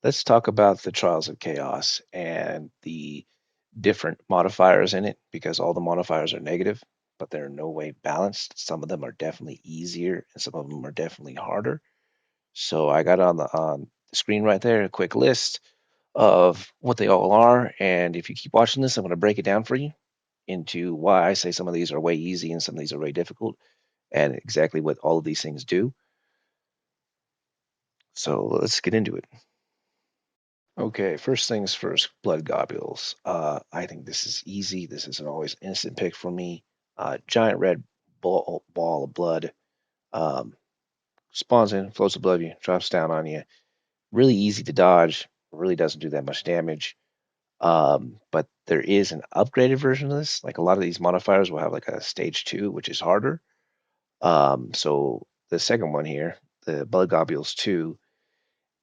Let's talk about the Trials of Chaos and the different modifiers in it because all the modifiers are negative, but they're in no way balanced. Some of them are definitely easier and some of them are definitely harder. So I got on the screen right there a quick list of what they all are. And if you keep watching this, I'm going to break it down for you into why I say some of these are way easy and some of these are way difficult and exactly what all of these things do. So let's get into it. Okay, first things first, blood globules. I think this is easy. This is an always instant pick for me. Giant red ball of blood um, spawns in, floats above you, drops down on you. Really easy to dodge. Really doesn't do that much damage. But there is an upgraded version of this. Like a lot of these modifiers will have like a stage two, which is harder. So the second one here, the blood globules two,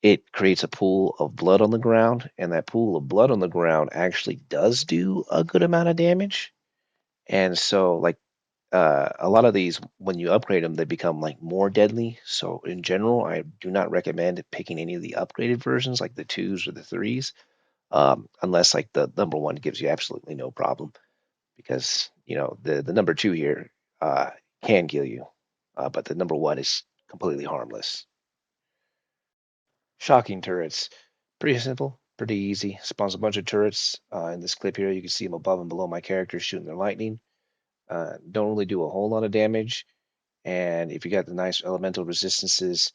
it creates a pool of blood on the ground, and that pool of blood on the ground actually does do a good amount of damage. And so, like a lot of these, when you upgrade them, they become like more deadly. So in general, I do not recommend picking any of the upgraded versions, like the twos or the threes, unless like the number one gives you absolutely no problem, because the number two here can kill you, but the number one is completely harmless. Shocking turrets. Pretty simple, pretty easy. Spawns a bunch of turrets. In this clip here, you can see them above and below my characters shooting their lightning. Don't really do a whole lot of damage. And if you got the nice elemental resistances,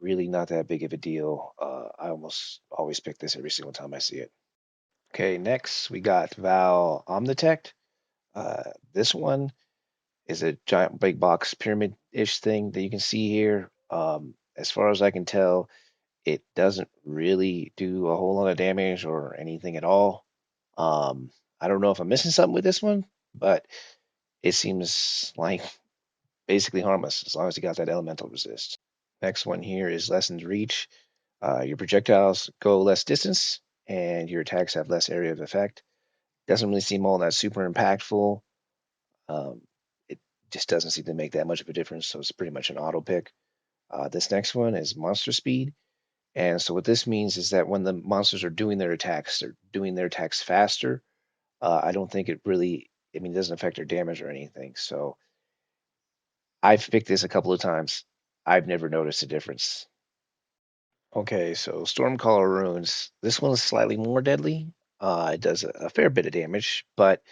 really not that big of a deal. I almost always pick this every single time I see it. Okay, next we got Val Omnitect. This one is a giant big box pyramid-ish thing that you can see here. As far as I can tell, it doesn't really do a whole lot of damage or anything at all. I don't know if I'm missing something with this one, but it seems like basically harmless as long as you got that elemental resist. Next one here is Lessons Reach. Your projectiles go less distance and your attacks have less area of effect. Doesn't really seem all that super impactful. Um, it just doesn't seem to make that much of a difference, so it's pretty much an auto pick. This next one is Monster Speed. And so what this means is that when the monsters are doing their attacks, they're doing their attacks faster. I don't think it really, I mean, it doesn't affect their damage or anything. So I've picked this a couple of times. I've never noticed a difference. Okay, so Stormcaller Runes. This one is slightly more deadly. It does a fair bit of damage, but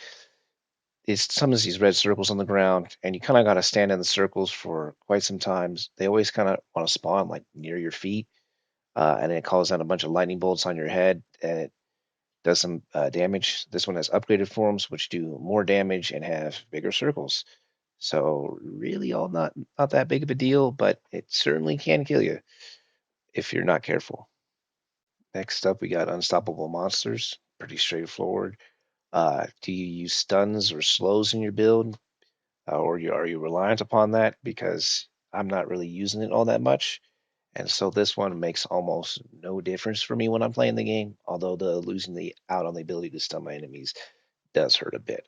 it summons these red circles on the ground, and you kind of got to stand in the circles for quite some times. They always kind of want to spawn like near your feet, and it calls down a bunch of lightning bolts on your head, and it does some damage. This one has upgraded forms, which do more damage and have bigger circles. So really, all not that big of a deal, but it certainly can kill you if you're not careful. Next up, we got Unstoppable Monsters. Pretty straightforward. Do you use stuns or slows in your build, or are you reliant upon that? Because I'm not really using it all that much. And so this one makes almost no difference for me when I'm playing the game, although the losing the out on the ability to stun my enemies does hurt a bit.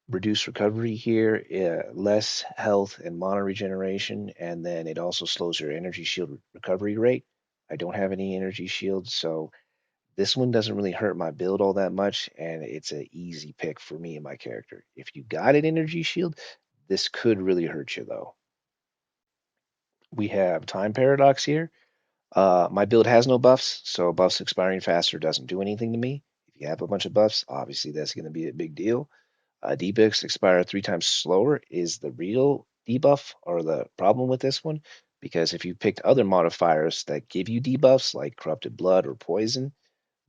Reduced recovery here, less health and mana regeneration, and then it also slows your energy shield recovery rate. I don't have any energy shields, so this one doesn't really hurt my build all that much, and it's an easy pick for me and my character. If you got an energy shield, this could really hurt you though. We have Time Paradox here. My build has no buffs, so buffs expiring faster doesn't do anything to me. If you have a bunch of buffs, obviously that's going to be a big deal. Debuffs expire 3 times slower is the real debuff or the problem with this one, because if you picked other modifiers that give you debuffs like corrupted blood or poison,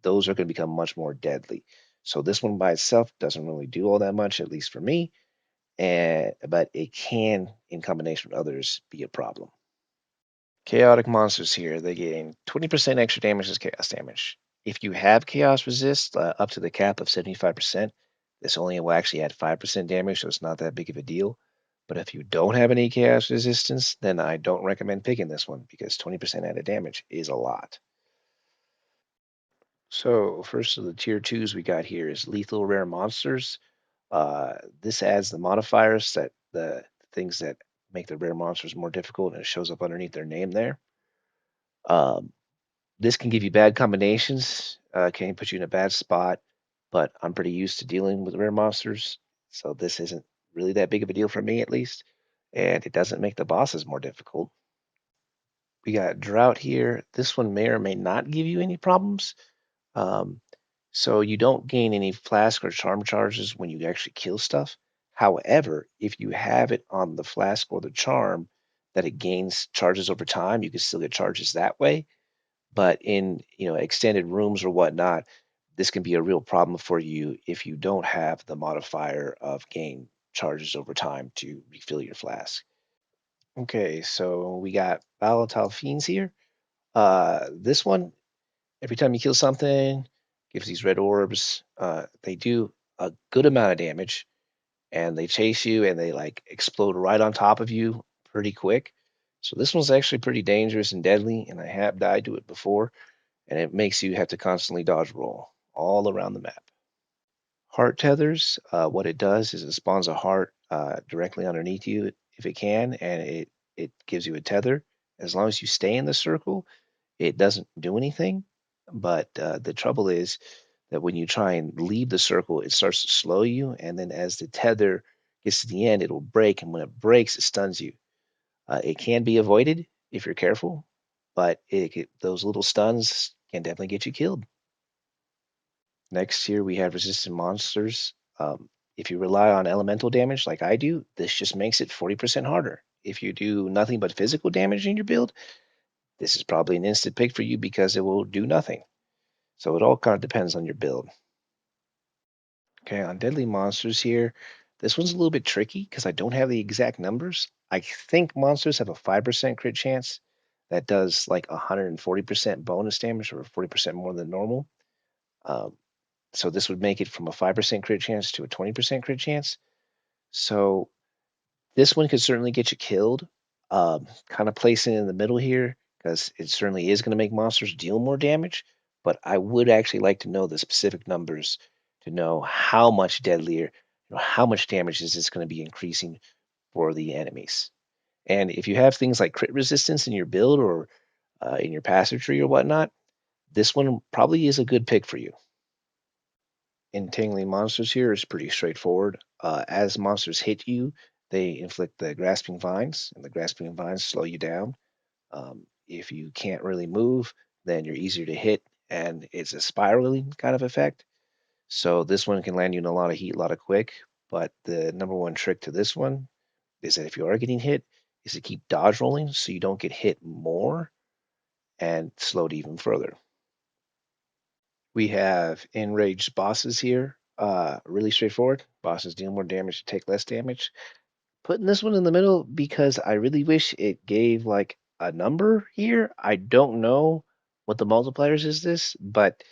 those are going to become much more deadly. So this one by itself doesn't really do all that much, at least for me, and but it can, in combination with others, be a problem. Chaotic monsters here, they gain 20% extra damage as chaos damage. If you have chaos resist up to the cap of 75%, this only will actually add 5% damage, so it's not that big of a deal. But if you don't have any chaos resistance, then I don't recommend picking this one because 20% added damage is a lot. So first of the tier twos we got here is lethal rare monsters. This adds the modifiers that the things that make the rare monsters more difficult, and it shows up underneath their name there. Um, This can give you bad combinations, can put you in a bad spot, but I'm pretty used to dealing with rare monsters, so this isn't really that big of a deal for me at least, and it doesn't make the bosses more difficult. We got Drought here. This one may or may not give you any problems. Um, so you don't gain any flask or charm charges when you actually kill stuff. However, if you have it on the flask or the charm that it gains charges over time, you can still get charges that way. But in extended rooms or whatnot, this can be a real problem for you if you don't have the modifier of gain charges over time to refill your flask. Okay, so we got volatile fiends here. This one, every time you kill something, gives these red orbs. They do a good amount of damage, and they chase you, and they like explode right on top of you pretty quick. So this one's actually pretty dangerous and deadly, and I have died to it before, and it makes you have to constantly dodge roll all around the map. Heart tethers, what it does is it spawns a heart directly underneath you if it can, and it gives you a tether. As long as you stay in the circle, it doesn't do anything. But the trouble is that when you try and leave the circle, it starts to slow you, and then as the tether gets to the end, it'll break, and when it breaks, it stuns you. It can be avoided if you're careful, but those little stuns can definitely get you killed. Next here we have resistant monsters. If you rely on elemental damage like I do, this just makes it 40% harder. If you do nothing but physical damage in your build, this is probably an instant pick for you because it will do nothing. So it all kind of depends on your build. Okay, on deadly monsters here, this one's a little bit tricky because I don't have the exact numbers. I think monsters have a 5% crit chance that does like 140% bonus damage or 40% more than normal. Um, so this would make it from a 5% crit chance to a 20% crit chance. So this one could certainly get you killed. Kind of placing it in the middle here because it certainly is going to make monsters deal more damage. But I would actually like to know the specific numbers to know how much deadlier, how much damage is this going to be increasing for the enemies. And if you have things like crit resistance in your build or in your passive tree or whatnot, this one probably is a good pick for you. Entangling monsters here is pretty straightforward. As monsters hit you, they inflict the grasping vines, and the grasping vines slow you down. If you can't really move, then you're easier to hit, and it's a spiraling kind of effect. So this one can land you in a lot of heat, a lot of quick. But the number one trick to this one is that if you are getting hit, is to keep dodge rolling so you don't get hit more and slowed even further. We have enraged bosses here. Really straightforward. Bosses deal more damage to take less damage. Putting this one in the middle because I really wish it gave like a number here. I don't know what the multipliers is this, but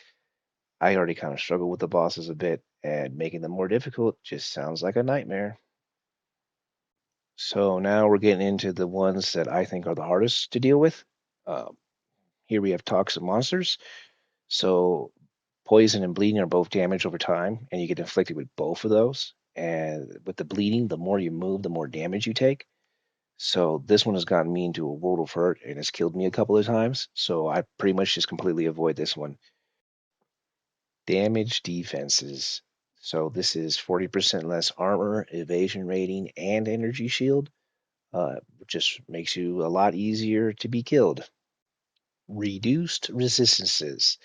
I already kind of struggle with the bosses a bit, and making them more difficult just sounds like a nightmare. So now we're getting into the ones that I think are the hardest to deal with. Um, Here we have toxic monsters. So poison and bleeding are both damage over time, and you get inflicted with both of those. And with the bleeding, the more you move, the more damage you take. So this one has gotten me into a world of hurt and has killed me a couple of times. So I pretty much just completely avoid this one. Damage defenses. So this is 40% less armor, evasion rating, and energy shield. Which just makes you a lot easier to be killed. Reduced resistances.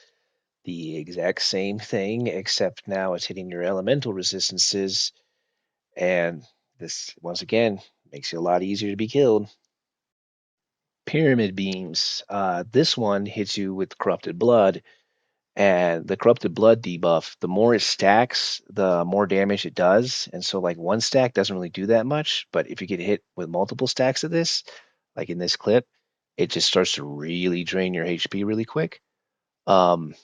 The exact same thing, except now it's hitting your elemental resistances. And this, once again, makes you a lot easier to be killed. Pyramid beams. This one hits you with corrupted blood. And the corrupted blood debuff, the more it stacks, the more damage it does. And so, like, one stack doesn't really do that much. But if you get hit with multiple stacks of this, like in this clip, it just starts to really drain your HP really quick. Um,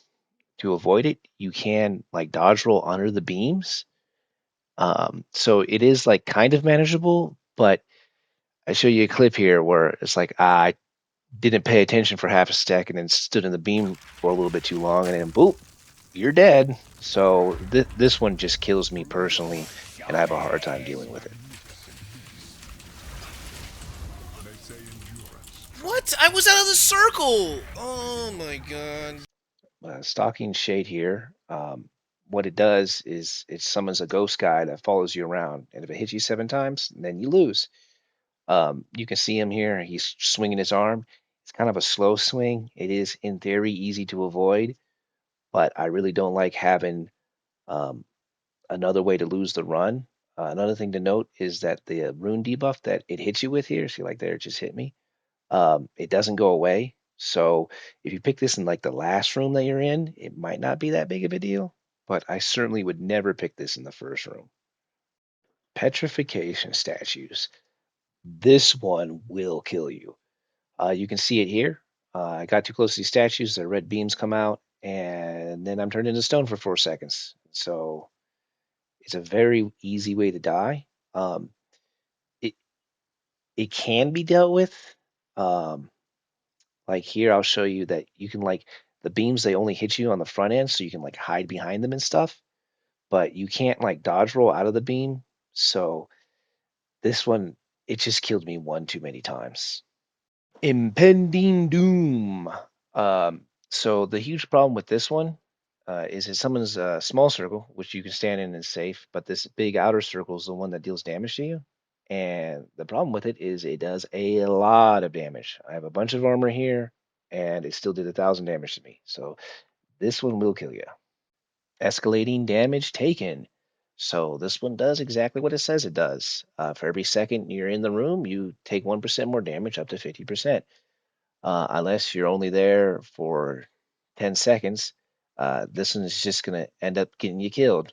to avoid it, you can like dodge roll under the beams. So it is like kind of manageable, but I show you a clip here where it's like I didn't pay attention for half a stack and then stood in the beam for a little bit too long, and then boop, you're dead. So this one just kills me personally, and I have a hard time dealing with it. What? I was out of the circle! Oh my god. Stalking Shade here. What it does is it summons a ghost guy that follows you around, and if it hits you 7 times, then you lose. You can see him here. He's swinging his arm. It's kind of a slow swing. It is, in theory, easy to avoid, but I really don't like having um, another way to lose the run. Another thing to note is that the rune debuff that it hits you with here, see, like there, it just hit me. It doesn't go away. So if you pick this in like the last room that you're in, it might not be that big of a deal, but I certainly would never pick this in the first room. Petrification statues. This one will kill you. You can see it here. I got too close to these statues, the red beams come out, and then I'm turned into stone for 4 seconds. So it's a very easy way to die. It it can be dealt with. Um, like here, I'll show you that you can like the beams. They only hit you on the front end, so you can like hide behind them and stuff. But you can't like dodge roll out of the beam. So this one, it just killed me one too many times. Impending doom. So the huge problem with this one is it summons a small circle, which you can stand in and safe, but this big outer circle is the one that deals damage to you. And the problem with it is it does a lot of damage. I have a bunch of armor here, and it still did 1,000 damage to me. So this one will kill you. Escalating damage taken. So this one does exactly what it says it does. For every second you're in the room, you take 1% more damage, up to 50%. Unless you're only there for 10 seconds, this one is just going to end up getting you killed.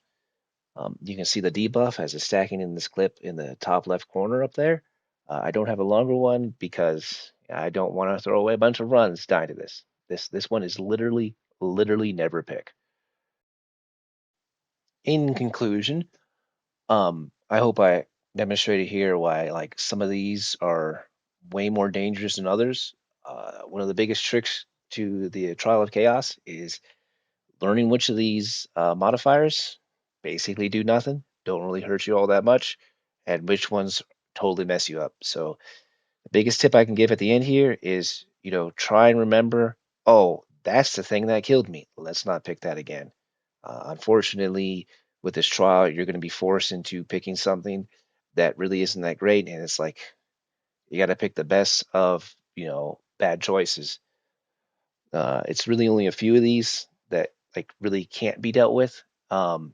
You can see the debuff as it's stacking in this clip in the top left corner up there. I don't have a longer one because I don't want to throw away a bunch of runs dying to this. This one is literally never pick. In conclusion, I hope I demonstrated here why like some of these are way more dangerous than others. One of the biggest tricks to the trial of chaos is learning which of these modifiers basically do nothing, don't really hurt you all that much, and which ones totally mess you up. So the biggest tip I can give at the end here is, try and remember, oh, that's the thing that killed me. Let's not pick that again. Unfortunately, with this trial, you're going to be forced into picking something that really isn't that great, and it's like you got to pick the best of, bad choices. It's really only a few of these that like really can't be dealt with. Um,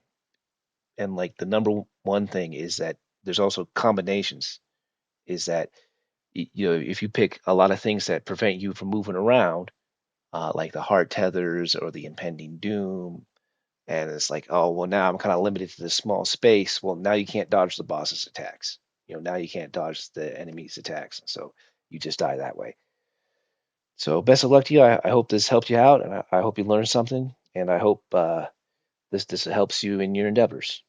and like the number one thing is that there's also combinations. Is that if you pick a lot of things that prevent you from moving around, like the hard tethers or the impending doom, and it's like, oh well, now I'm kind of limited to this small space. Well, now you can't dodge the boss's attacks. Now you can't dodge the enemy's attacks, so you just die that way. So best of luck to you. I hope this helped you out, and I hope you learned something, and I hope this helps you in your endeavors.